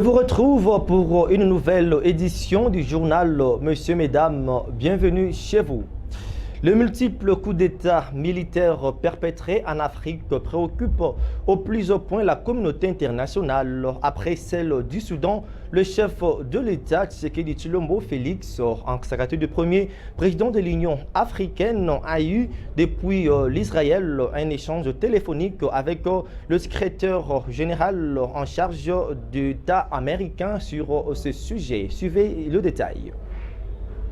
vous retrouve pour une nouvelle édition du journal Monsieur, Mesdames, bienvenue chez vous. Les multiples coups d'État militaires perpétrés en Afrique préoccupent au plus haut point la communauté internationale. Après celle du Soudan, le chef de l'État, Tshisekedi Tshilombo Félix, en sa qualité de premier président de l'Union africaine, a eu depuis l'Israël un échange téléphonique avec le secrétaire général en charge de l'État américain sur ce sujet. Suivez le détail.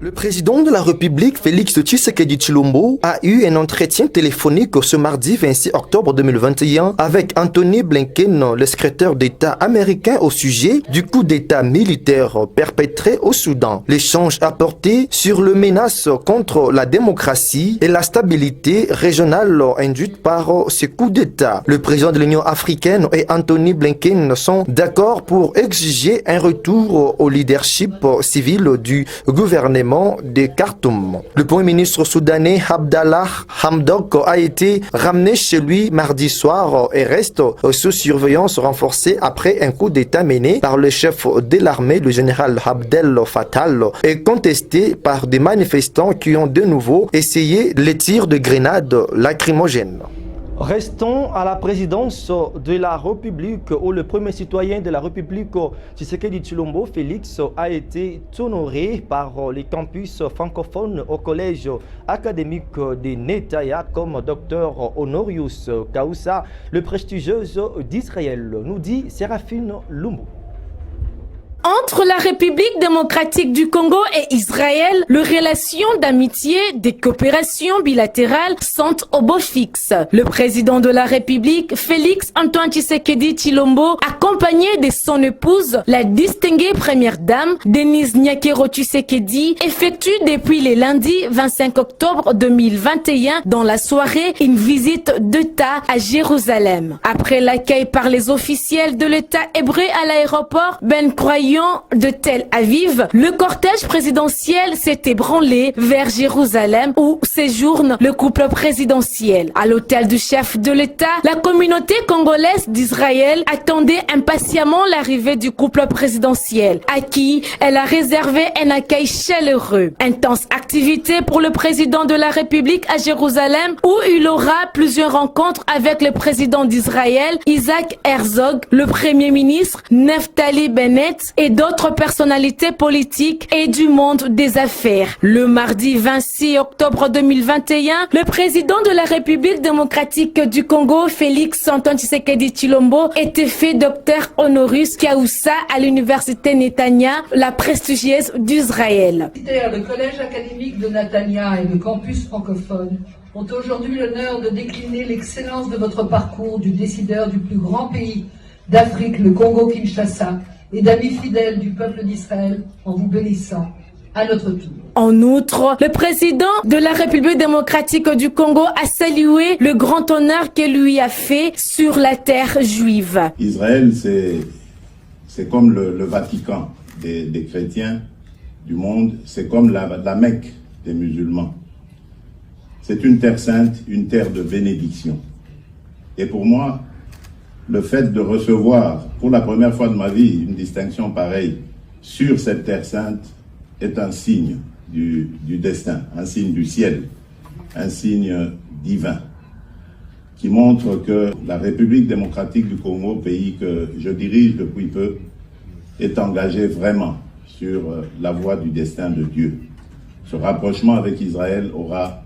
Le président de la République, Félix Tshisekedi Tshilombo, a eu un entretien téléphonique ce mardi 26 octobre 2021 avec Anthony Blinken, le secrétaire d'État américain au sujet du coup d'État militaire perpétré au Soudan. L'échange a porté sur les menaces contre la démocratie et la stabilité régionale induite par ce coup d'État. Le président de l'Union africaine et Anthony Blinken sont d'accord pour exiger un retour au leadership civil du gouvernement de Khartoum. Le premier ministre soudanais Abdallah Hamdok a été ramené chez lui mardi soir et reste sous surveillance renforcée après un coup d'État mené par le chef de l'armée, le général Abdel Fattah, et contesté par des manifestants qui ont de nouveau essayé les tirs de grenades lacrymogènes. Restons à la présidence de la République où le premier citoyen de la République, Tshisekedi Tshilombo Félix, a été honoré par les campus francophones au collège académique de Netaya comme Dr Honorius Kaoussa, le prestigieux d'Israël, nous dit Séraphine Lumbu. Entre la République démocratique du Congo et Israël, les relations d'amitié, de coopération bilatérale sont au beau fixe. Le président de la République, Félix Antoine Tshisekedi Tshilombo, accompagné de son épouse, la distinguée première dame, Denise Nyakero Tshisekedi, effectue depuis le lundi 25 octobre 2021 dans la soirée une visite d'État à Jérusalem. Après l'accueil par les officiels de l'État hébreu à l'aéroport Ben Croyant de Tel Aviv, le cortège présidentiel s'est ébranlé vers Jérusalem où séjourne le couple présidentiel. À l'hôtel du chef de l'État, la communauté congolaise d'Israël attendait impatiemment l'arrivée du couple présidentiel, à qui elle a réservé un accueil chaleureux. Intense activité pour le président de la République à Jérusalem où il aura plusieurs rencontres avec le président d'Israël, Isaac Herzog, le premier ministre, Neftali Bennett, et d'autres personnalités politiques et du monde des affaires. Le mardi 26 octobre 2021, le président de la République démocratique du Congo, Félix Antoine Tshisekedi Tshilombo, était fait docteur honoris causa à l'université Netanya, la prestigieuse d'Israël. Le collège académique de Netanya et le campus francophone ont aujourd'hui l'honneur de décliner l'excellence de votre parcours du décideur du plus grand pays d'Afrique, le Congo-Kinshasa, et d'amis fidèles du peuple d'Israël en vous bénissant à notre tour. En outre, le président de la République démocratique du Congo a salué le grand honneur qu'il lui a fait sur la terre juive. Israël, c'est comme le Vatican des chrétiens du monde, c'est comme la Mecque des musulmans. C'est une terre sainte, une terre de bénédiction. Et pour moi, le fait de recevoir pour la première fois de ma vie une distinction pareille sur cette terre sainte est un signe du destin, un signe du ciel, un signe divin qui montre que la République démocratique du Congo, pays que je dirige depuis peu, est engagée vraiment sur la voie du destin de Dieu. Ce rapprochement avec Israël aura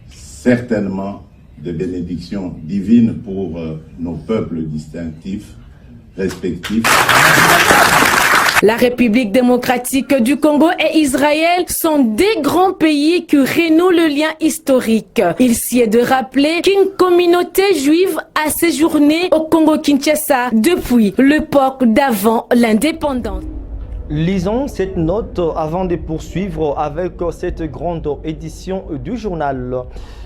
certainement de bénédictions divines pour nos peuples distinctifs, respectifs. La République démocratique du Congo et Israël sont des grands pays qui renouent le lien historique. Il s'y est de rappeler qu'une communauté juive a séjourné au Congo-Kinshasa depuis l'époque d'avant l'indépendance. Lisons cette note avant de poursuivre avec cette grande édition du journal.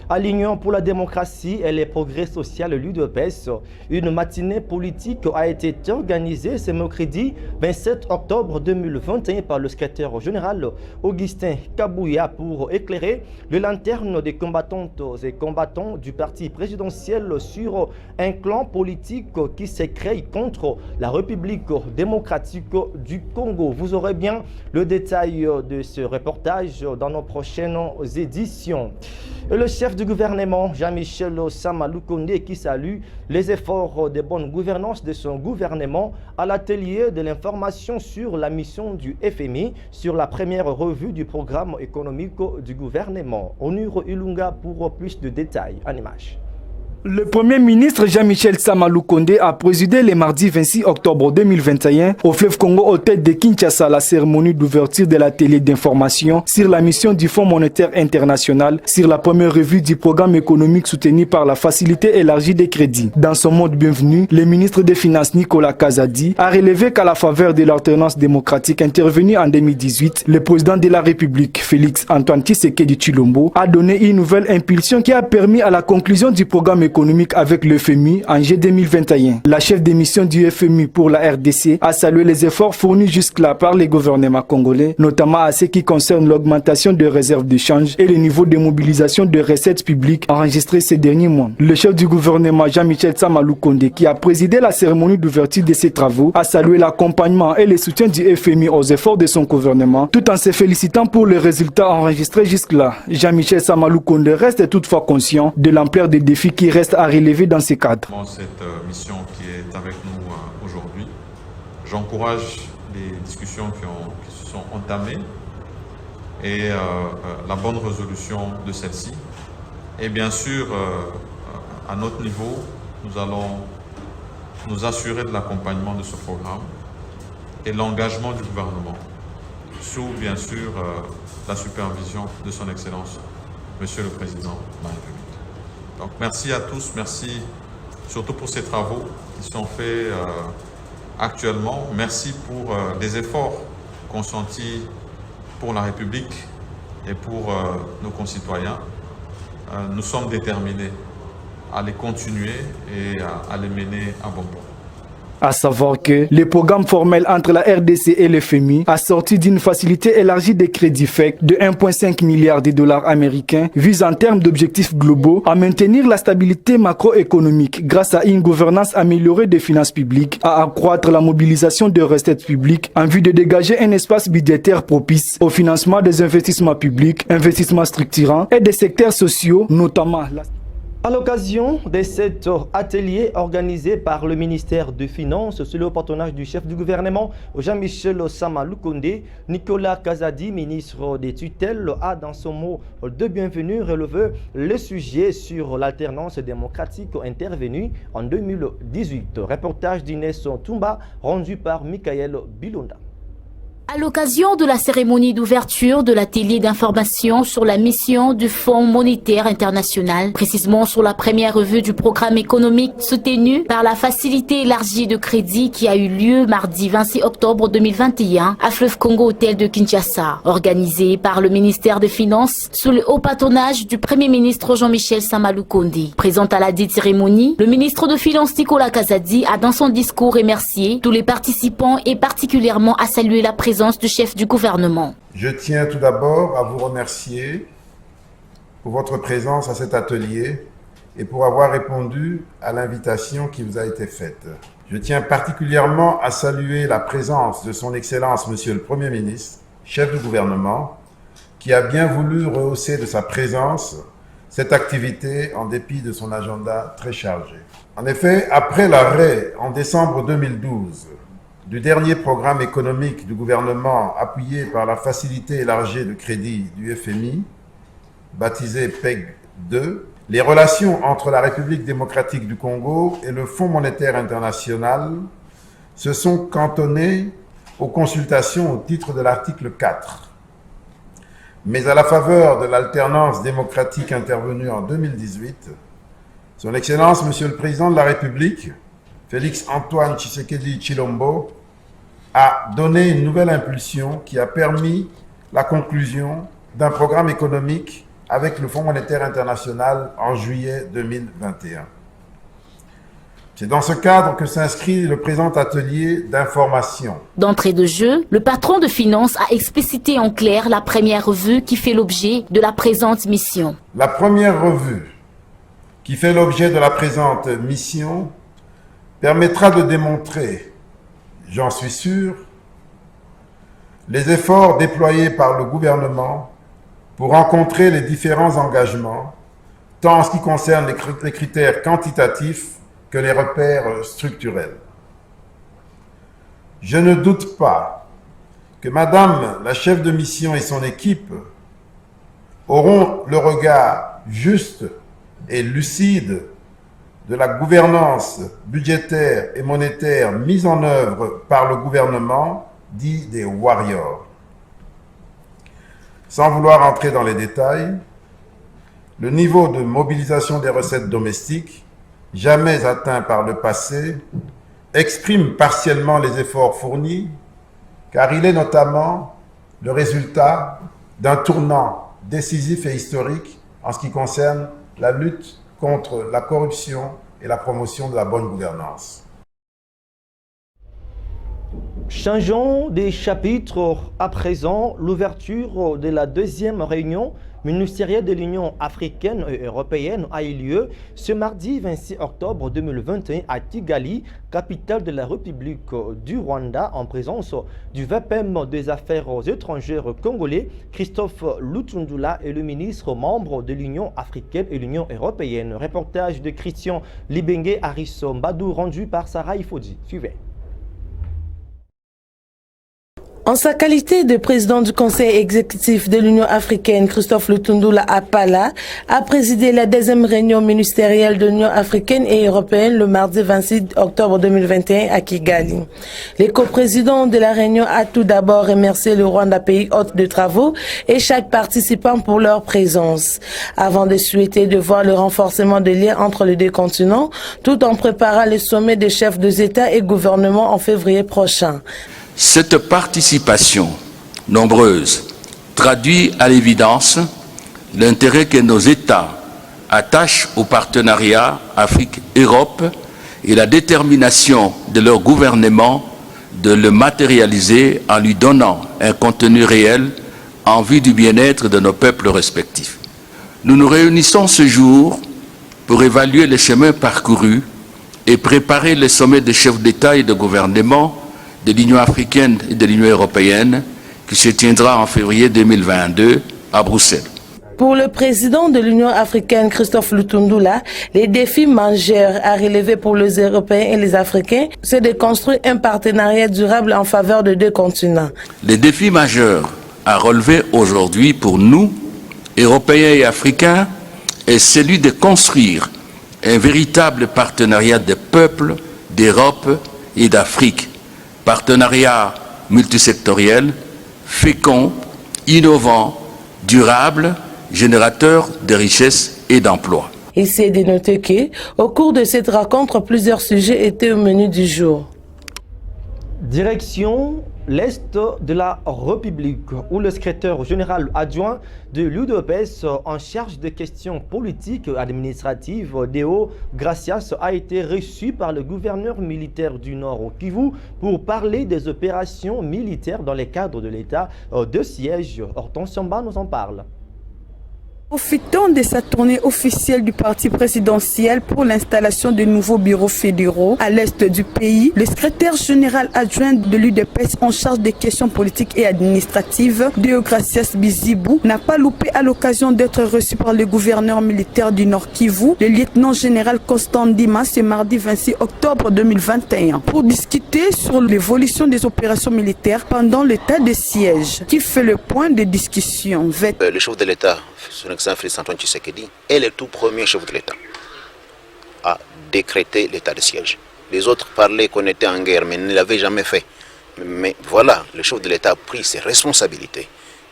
À l'Union pour la démocratie et les progrès sociaux, l'UDPS, une matinée politique a été organisée ce mercredi 27 octobre 2021 par le secrétaire général Augustin Kabouya pour éclairer les lanternes des combattantes et combattants du parti présidentiel sur un clan politique qui s'est créé contre la République démocratique du Congo. Vous aurez bien le détail de ce reportage dans nos prochaines éditions. Et le chef du gouvernement, Jean-Michel Sama Lukonde, qui salue les efforts de bonne gouvernance de son gouvernement à l'atelier de l'information sur la mission du FMI sur la première revue du programme économique du gouvernement. Onur Ilunga pour plus de détails en images. Le Premier ministre Jean-Michel Sama Lukonde a présidé le mardi 26 octobre 2021 au fleuve Congo au tête de Kinshasa la cérémonie d'ouverture de l'atelier d'information sur la mission du Fonds monétaire international sur la première revue du programme économique soutenu par la facilité élargie des crédits. Dans son mot de bienvenue, le ministre des Finances Nicolas Kazadi a relevé qu'à la faveur de l'alternance démocratique intervenue en 2018, le président de la République, Félix Antoine Tshisekedi Tshilombo, a donné une nouvelle impulsion qui a permis à la conclusion du programme économique avec le FMI en juillet 2021. La chef de mission du FMI pour la RDC a salué les efforts fournis jusque-là par les gouvernements congolais, notamment à ce qui concerne l'augmentation des réserves de change et le niveau de mobilisation de recettes publiques enregistrées ces derniers mois. Le chef du gouvernement Jean-Michel Sama Lukonde, qui a présidé la cérémonie d'ouverture de ces travaux, a salué l'accompagnement et le soutien du FMI aux efforts de son gouvernement, tout en se félicitant pour les résultats enregistrés jusque-là. Jean-Michel Sama Lukonde reste toutefois conscient de l'ampleur des défis qui restent à relever dans ces cadres. Cette mission qui est avec nous aujourd'hui, j'encourage les discussions qui se sont entamées et la bonne résolution de celle-ci. Et bien sûr, à notre niveau, nous allons nous assurer de l'accompagnement de ce programme et l'engagement du gouvernement sous, bien sûr, la supervision de son Excellence, Monsieur le Président de la République. Donc merci à tous, merci surtout pour ces travaux qui sont faits actuellement. Merci pour les efforts consentis pour la République et pour nos concitoyens. Nous sommes déterminés à les continuer et à les mener à bon port. À savoir que le programme formel entre la RDC et le FMI a sorti d'une facilité élargie des crédits FEC de 1,5 milliard de dollars américains vise en termes d'objectifs globaux à maintenir la stabilité macroéconomique grâce à une gouvernance améliorée des finances publiques, à accroître la mobilisation de recettes publiques en vue de dégager un espace budgétaire propice au financement des investissements publics, investissements structurants et des secteurs sociaux, notamment la... À l'occasion de cet atelier organisé par le ministère des Finances sous le patronage du chef du gouvernement Jean-Michel Sama Lukonde, Nicolas Kazadi, ministre des tutelles, a dans son mot de bienvenue relevé le sujet sur l'alternance démocratique intervenue en 2018. Reportage d'Inès Toumba rendu par Michael Bilonda. À l'occasion de la cérémonie d'ouverture de l'atelier d'information sur la mission du Fonds monétaire international, précisément sur la première revue du programme économique soutenu par la facilité élargie de crédit qui a eu lieu mardi 26 octobre 2021 à Fleuve Congo Hôtel de Kinshasa, organisé par le ministère des Finances sous le haut patronage du Premier ministre Jean-Michel Sama Lukonde. Présent à la dite cérémonie, le ministre des Finances Nicolas Kazadi a dans son discours remercié tous les participants et particulièrement à saluer la présence du chef du gouvernement. Je tiens tout d'abord à vous remercier pour votre présence à cet atelier et pour avoir répondu à l'invitation qui vous a été faite. Je tiens particulièrement à saluer la présence de son Excellence Monsieur le Premier ministre, chef du gouvernement, qui a bien voulu rehausser de sa présence cette activité en dépit de son agenda très chargé. En effet, après l'arrêt en décembre 2012 du dernier programme économique du gouvernement appuyé par la facilité élargie de crédit du FMI, baptisé PEG 2, les relations entre la République démocratique du Congo et le Fonds monétaire international se sont cantonnées aux consultations au titre de l'article 4. Mais à la faveur de l'alternance démocratique intervenue en 2018, Son Excellence, Monsieur le Président de la République, Félix Antoine Tshisekedi Tshilombo, a donné une nouvelle impulsion qui a permis la conclusion d'un programme économique avec le Fonds monétaire international en juillet 2021. C'est dans ce cadre que s'inscrit le présent atelier d'information. D'entrée de jeu, le patron de finances a explicité en clair la première revue qui fait l'objet de la présente mission. La première revue qui fait l'objet de la présente mission permettra de démontrer, j'en suis sûr, les efforts déployés par le gouvernement pour rencontrer les différents engagements, tant en ce qui concerne les critères quantitatifs que les repères structurels. Je ne doute pas que Madame la chef de mission et son équipe auront le regard juste et lucide de la gouvernance budgétaire et monétaire mise en œuvre par le gouvernement, dit des warriors. Sans vouloir entrer dans les détails, le niveau de mobilisation des recettes domestiques, jamais atteint par le passé, exprime partiellement les efforts fournis, car il est notamment le résultat d'un tournant décisif et historique en ce qui concerne la lutte contre la corruption et la promotion de la bonne gouvernance. Changeons des chapitres à présent. L'ouverture de la deuxième réunion ministérielle de l'Union africaine et européenne a eu lieu ce mardi 26 octobre 2021 à Kigali, capitale de la République du Rwanda, en présence du VPM des Affaires étrangères congolais, Christophe Lutundula, et le ministre membre de l'Union africaine et l'Union européenne. Reportage de Christian Libenge Harrison Badou rendu par Sarah Ifodi. Suivez. En sa qualité de président du Conseil exécutif de l'Union africaine, Christophe Lutundula Apala a présidé la deuxième réunion ministérielle de l'Union africaine et européenne le mardi 26 octobre 2021 à Kigali. Les coprésidents de la réunion a tout d'abord remercié le Rwanda, pays hôte de travaux, et chaque participant pour leur présence, avant de souhaiter de voir le renforcement des liens entre les deux continents, tout en préparant le sommet des chefs des États et gouvernements en février prochain. Cette participation nombreuse traduit à l'évidence l'intérêt que nos États attachent au partenariat Afrique-Europe et la détermination de leur gouvernement de le matérialiser en lui donnant un contenu réel en vue du bien-être de nos peuples respectifs. Nous nous réunissons ce jour pour évaluer les chemins parcourus et préparer le sommet des chefs d'État et de gouvernement de l'Union africaine et de l'Union européenne qui se tiendra en février 2022 à Bruxelles. Pour le président de l'Union africaine, Christophe Lutundula, les défis majeurs à relever pour les Européens et les Africains, c'est de construire un partenariat durable en faveur de deux continents. Les défis majeurs à relever aujourd'hui pour nous, Européens et Africains, est celui de construire un véritable partenariat de peuples d'Europe et d'Afrique. Partenariat multisectoriel, fécond, innovant, durable, générateur de richesses et d'emplois. Il s'est dénoté qu'au cours de cette rencontre, plusieurs sujets étaient au menu du jour. Direction l'Est de la République, où le secrétaire général adjoint de l'UDPS en charge des questions politiques et administratives, Deo Gracias, a été reçu par le gouverneur militaire du Nord au Kivu pour parler des opérations militaires dans le cadre de l'état de siège. Hortense Samba nous en parle. Profitant de sa tournée officielle du parti présidentiel pour l'installation de nouveaux bureaux fédéraux à l'est du pays, le secrétaire général adjoint de l'UDPS en charge des questions politiques et administratives, Deogracias Bizibou, n'a pas loupé à l'occasion d'être reçu par le gouverneur militaire du Nord Kivu, le lieutenant général Constant Ndima, ce mardi 26 octobre 2021, pour discuter sur l'évolution des opérations militaires pendant l'état de siège, qui fait le point de discussion. Le chef de l'État, son excellence Félix Antoine Tshisekedi, est le tout premier chef de l'État à décréter l'état de siège. Les autres parlaient qu'on était en guerre, mais ne l'avaient jamais fait. Mais voilà, le chef de l'État a pris ses responsabilités.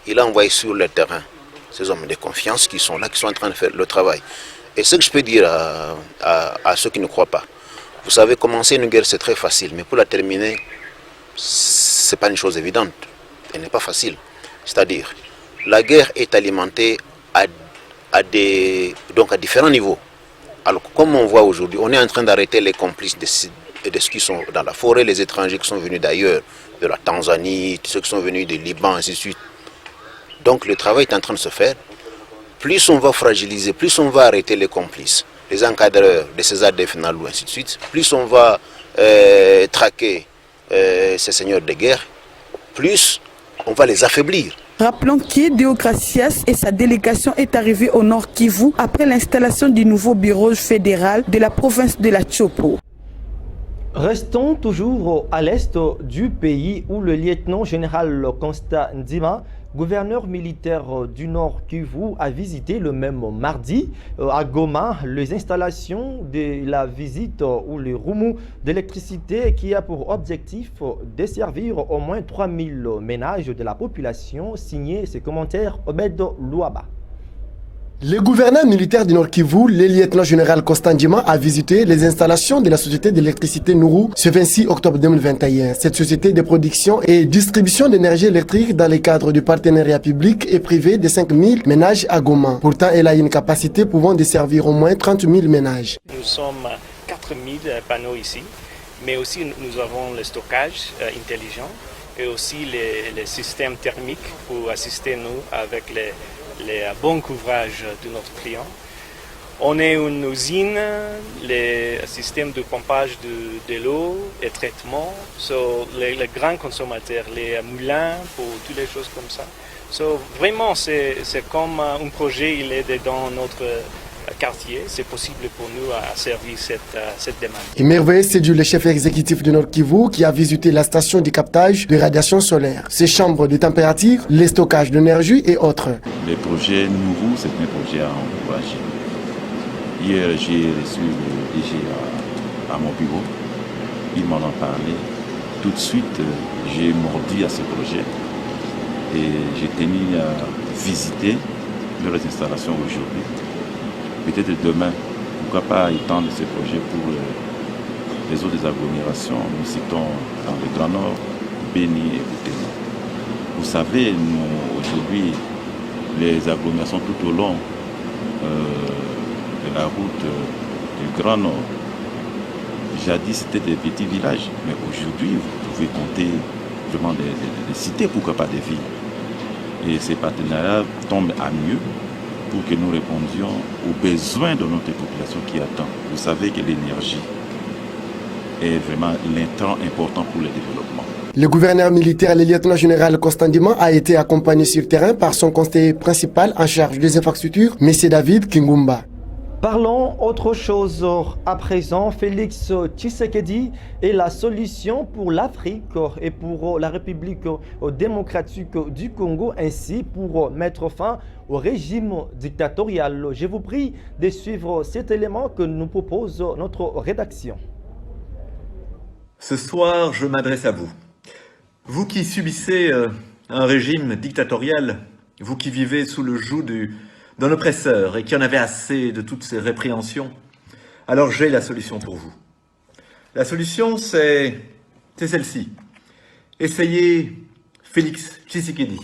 Il a envoyé sur le terrain ces hommes de confiance qui sont là, qui sont en train de faire le travail. Et ce que je peux dire à ceux qui ne croient pas, vous savez, commencer une guerre c'est très facile, mais pour la terminer, c'est pas une chose évidente. Elle n'est pas facile. C'est-à-dire, la guerre est alimentée à différents niveaux. Alors, comme on voit aujourd'hui, on est en train d'arrêter les complices de ceux qui sont dans la forêt, les étrangers qui sont venus d'ailleurs, de la Tanzanie, ceux qui sont venus du Liban, ainsi de suite. Donc, le travail est en train de se faire. Plus on va fragiliser, plus on va arrêter les complices, les encadreurs de ces ADF Nalou, ainsi de suite, plus on va traquer ces seigneurs de guerre, plus on va les affaiblir. Rappelons qu'Ideo Gracias et sa délégation est arrivée au Nord Kivu après l'installation du nouveau bureau fédéral de la province de la Chopo. Restons toujours à l'est du pays où le lieutenant-général Constant Ndima, gouverneur militaire du Nord Kivu, a visité le même mardi à Goma les installations de la visite ou le remous d'électricité qui a pour objectif de desservir au moins 3000 ménages de la population. Signé ses commentaires Obed Louaba. Le gouverneur militaire du Nord Kivu, le lieutenant-général Constant Ndima, a visité les installations de la société d'électricité Nourou ce 26 octobre 2021. Cette société de production et distribution d'énergie électrique dans le cadre du partenariat public et privé de 5000 ménages à Goma. Pourtant, elle a une capacité pouvant desservir au moins 30 000 ménages. Nous sommes 4000 panneaux ici, mais aussi nous avons le stockage intelligent et aussi les systèmes thermiques pour assister nous avec les bons couvrages de notre client. On est une usine, les systèmes de pompage de l'eau et traitement, les grands consommateurs, les moulins pour toutes les choses comme ça. Vraiment, c'est comme un projet, il est dans notre quartier, c'est possible pour nous à servir cette demande. Émerveillé, c'est le chef exécutif du Nord Kivu qui a visité la station de captage de radiation solaire, ses chambres de température, les stockages d'énergie et autres. Le projet Nourou, c'est un projet à encourager. Hier, j'ai reçu le DG à mon bureau, il m'en a parlé. Tout de suite, j'ai mordu à ce projet et j'ai tenu à visiter leurs installations aujourd'hui. Peut-être demain, pourquoi pas étendre ce projet pour les autres agglomérations. Nous citons dans le Grand Nord, Béni et Boutema. Vous savez, aujourd'hui, les agglomérations tout au long de la route du Grand Nord, jadis c'était des petits villages, mais aujourd'hui, vous pouvez compter vraiment des cités, pourquoi pas des villes. Et ces partenariats tombent à mieux pour que nous répondions aux besoins de notre population qui attend. Vous savez que l'énergie est vraiment l'intrant important pour le développement. Le gouverneur militaire, le lieutenant-général Constant Ndima, a été accompagné sur terrain par son conseiller principal en charge des infrastructures, M. David Kingumba. Parlons autre chose à présent. Félix Tshisekedi est la solution pour l'Afrique et pour la République démocratique du Congo, ainsi pour mettre fin au régime dictatorial. Je vous prie de suivre cet élément que nous propose notre rédaction. Ce soir, je m'adresse à vous. Vous qui subissez un régime dictatorial, vous qui vivez sous le joug d'un oppresseur et qui en avez assez de toutes ces répréhensions, alors j'ai la solution pour vous. La solution, c'est celle-ci. Essayez Félix Tshisekedi.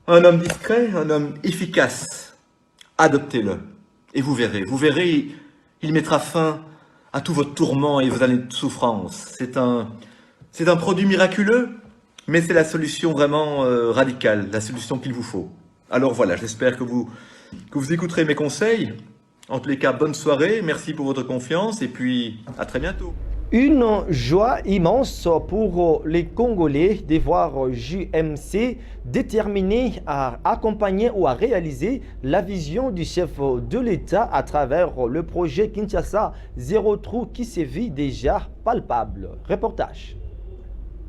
Un homme discret, un homme efficace. Adoptez-le et vous verrez, il mettra fin à tous vos tourments et vos années de souffrance. C'est un produit miraculeux, mais c'est la solution vraiment radicale, la solution qu'il vous faut. Alors voilà, j'espère que vous écouterez mes conseils. En tous les cas, bonne soirée, merci pour votre confiance et puis à très bientôt. Une joie immense pour les Congolais de voir JMC déterminé à accompagner ou à réaliser la vision du chef de l'État à travers le projet Kinshasa Zéro Trou qui se vit déjà palpable. Reportage.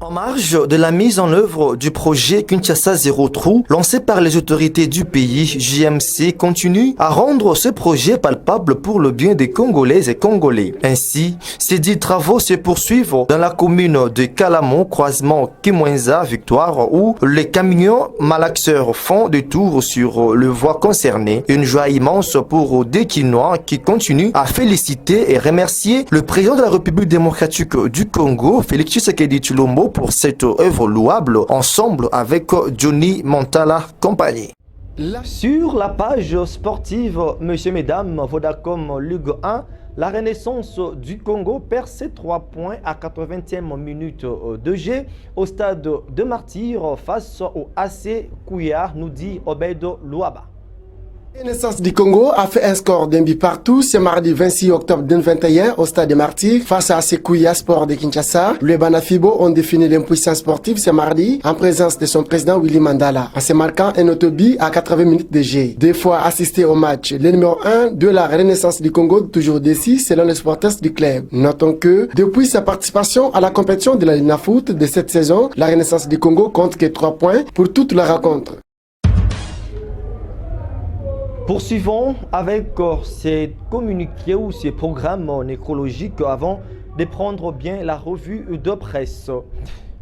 En marge de la mise en œuvre du projet Kinshasa Zéro Trou, lancé par les autorités du pays, JMC continue à rendre ce projet palpable pour le bien des Congolaises et Congolais. Ainsi, ces 10 travaux se poursuivent dans la commune de Kalamo, croisement Kimwenza, Victoire, où les camions malaxeurs font des tours sur le voie concernée. Une joie immense pour des Kinois qui continuent à féliciter et remercier le président de la République démocratique du Congo, Félix Tshisekedi Tshilombo, pour cette œuvre louable, ensemble avec Johnny Montala Compagnie. Sur la page sportive, Monsieur Mesdames, Vodacom Ligue 1, la Renaissance du Congo perd ses 3 points à 80e minute de jeu au stade de Martyrs face au AC Kouya, nous dit Obedo Louaba. La Renaissance du Congo a fait un score d'un but partout ce mardi 26 octobre 2021 au stade de Martyrs face à Sekouya Sport de Kinshasa. Les Banafibo ont défini l'impuissance sportive ce mardi en présence de son président Willy Mandala en se marquant un autobus à 80 minutes de jeu. 2 fois assisté au match, le numéro 1 de la Renaissance du Congo toujours décis selon les supporters du club. Notons que depuis sa participation à la compétition de la Ligue Foot de cette saison, la Renaissance du Congo compte que 3 points pour toute la rencontre. Poursuivons avec ces communiqués ou ces programmes nécrologiques avant de prendre bien la revue de presse.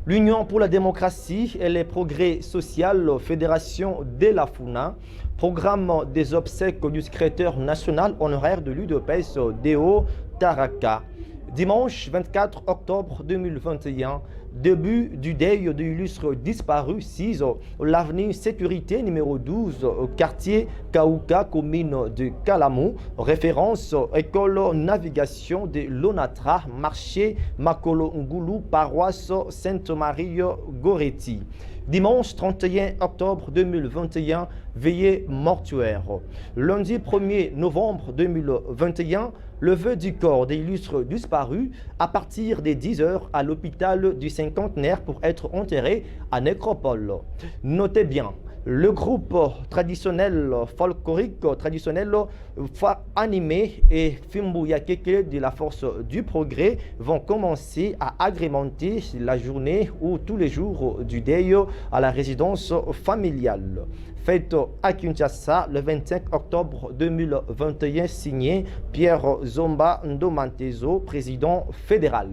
L'Union pour la démocratie et les progrès sociaux, Fédération de la FUNA, programme des obsèques du secrétaire national honoraire de l'UDPS Deo Taraka. Dimanche 24 octobre 2021, début du deuil de l'illustre disparu 6, l'avenue Sécurité numéro 12, quartier Kaouka, commune de Kalamo, référence école navigation de l'Onatra, marché Makolo Ngoulou, paroisse Sainte-Marie Goretti. Dimanche 31 octobre 2021, veillée mortuaire. Lundi 1er novembre 2021, levée du corps des illustres disparus à partir des 10h à l'hôpital du Cinquantenaire pour être enterré à Nécropole. Notez bien, le groupe traditionnel folklorique traditionnel animé et Fimbuya Keke de la Force du Progrès vont commencer à agrémenter la journée ou tous les jours du deuil à la résidence familiale. Fête à Kinshasa le 25 octobre 2021, signé Pierre Zomba Ndomantezo, président fédéral.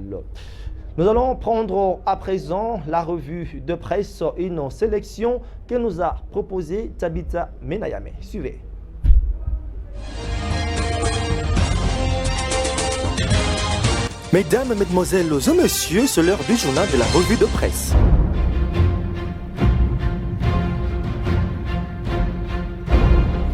Nous allons prendre à présent la revue de presse, une sélection que nous a proposée Tabitha Menayame. Suivez. Mesdames, Mesdemoiselles et Messieurs, c'est l'heure du journal de la revue de presse.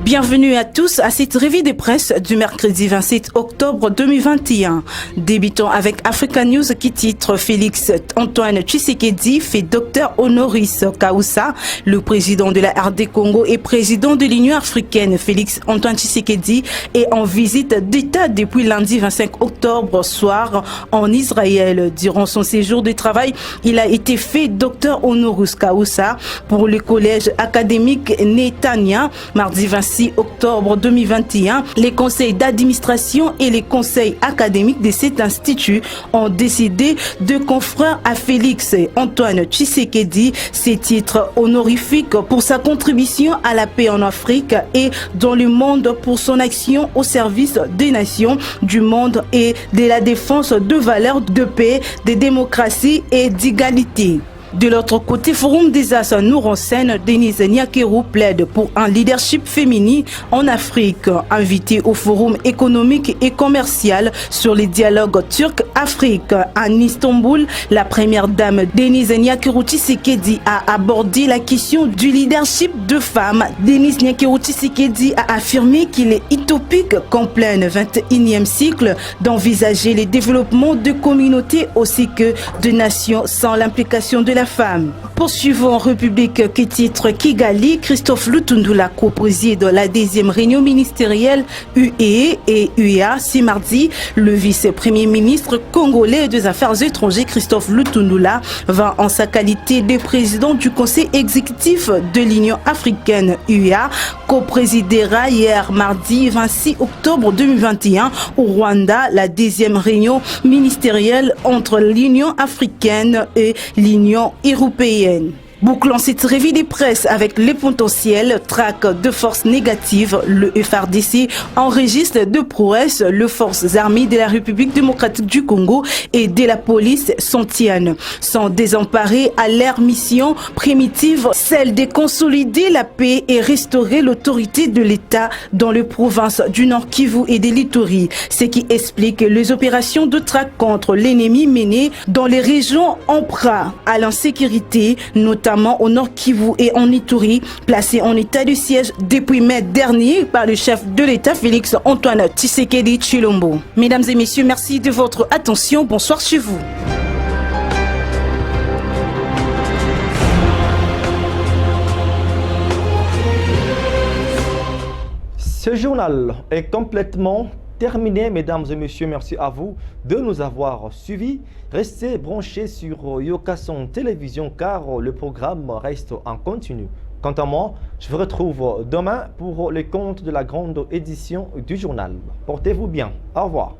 Bienvenue à tous à cette revue de presse du mercredi 27 octobre 2021. Débutons avec Africa News qui titre Félix Antoine Tshisekedi fait docteur honoris causa. Le président de la RD Congo et président de l'Union africaine Félix Antoine Tshisekedi est en visite d'État depuis lundi 25 octobre soir en Israël. Durant son séjour de travail, il a été fait docteur honoris causa pour le collège académique Netanya. Mardi 26 octobre 2021, les conseils d'administration et les conseils académiques de cet institut ont décidé de conférer à Félix Antoine Tshisekedi ces titres honorifiques pour sa contribution à la paix en Afrique et dans le monde pour son action au service des nations du monde et de la défense de valeurs de paix, de démocratie et d'égalité. De l'autre côté, Forum des As nous renseigne, Denise Nyakeru plaide pour un leadership féminin en Afrique. Invitée au Forum économique et commercial sur les dialogues Turc-Afrique à Istanbul, la première dame Denise Nyakeru Tshisekedi a abordé la question du leadership de femmes. Denise Nyakeru Tshisekedi a affirmé qu'il est utopique qu'en plein 21e siècle d'envisager le développement de communautés aussi que de nations sans l'implication de la femme. Poursuivons en République qui titre Kigali, Christophe Lutundula co-préside la 10e réunion ministérielle UE et UEA ce mardi. Le vice-premier ministre congolais des Affaires étrangères Christophe Lutundula va en sa qualité de président du Conseil exécutif de l'Union africaine UEA co-présidera hier mardi 26 octobre 2021 au Rwanda la 10e réunion ministérielle entre l'Union africaine et l'Union européenne. Bouclons cette revue de presse avec les potentiels traques de forces négatives. Le FARDC enregistre de prouesses. Les forces armées de la République démocratique du Congo et de la police s'en tiennent. Sont désemparés à leur mission primitive, celle de consolider la paix et restaurer l'autorité de l'État dans les provinces du Nord Kivu et de l'Ituri. Ce qui explique les opérations de traque contre l'ennemi menées dans les régions empruntes à l'insécurité, notamment au Nord Kivu et en Ituri, placés en état de siège depuis mai dernier par le chef de l'État Félix Antoine Tshisekedi Tshilombo. Mesdames et messieurs, merci de votre attention. Bonsoir chez vous. Ce journal est complètement terminé, mesdames et messieurs. Merci à vous de nous avoir suivis. Restez branchés sur Yokason Télévision car le programme reste en continu. Quant à moi, je vous retrouve demain pour les comptes de la grande édition du journal. Portez-vous bien. Au revoir.